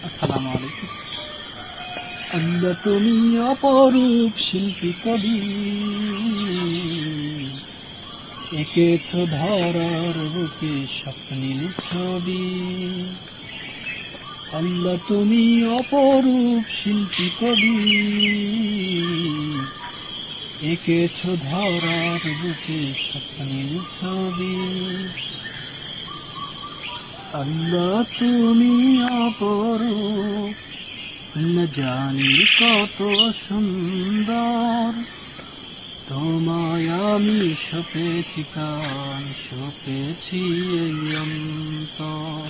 আসসালামু আলাইকুম। আল্লাহ তুমি অপরূপ শিল্পী কবি, এঁকেছ ধরার বুকে স্বপ্নের ছবি। আল্লাহ তুমি অপরূপ শিল্পী কবি, এঁকেছ ধরার বুকে স্বপ্নের ছবি। আল্লাহ তুমি অপরূপ, না জানি কত সুন্দর। তোমায় আমি সপেছি কান, সপেছি এই অন্তর।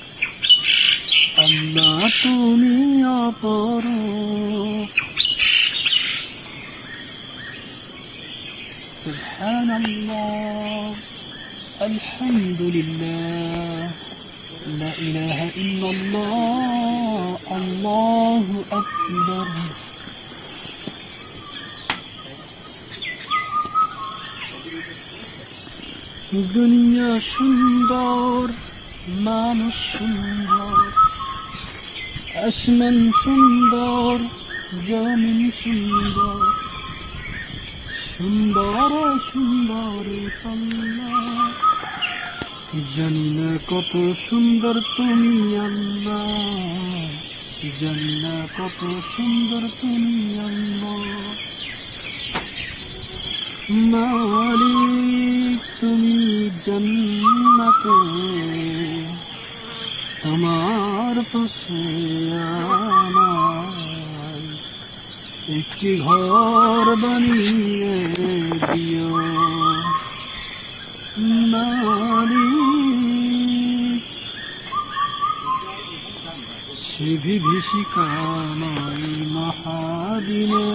আল্লাহ তুমি অপরূপ। সুবহানাল্লাহ, আলহামদুলিল্লাহ, লা ইলাহা ইল্লাল্লাহ, আল্লাহু আকবার। দুনিয়া সুন্দর, মানুষ সুন্দর, আসমান সুন্দর, জমিন সুন্দর, সুন্দর সুন্দর আল্লাহ। জানি না কত সুন্দর তুমি আল্লাহ, জানি না কত সুন্দর তুমি আল্লাহ। মালিক তুমি জান্নাতে, তোমার পাশে আমায় একটি ঘর বানিয়ে দিও। মালিক সে বিভীষিকাময় মহাদিনে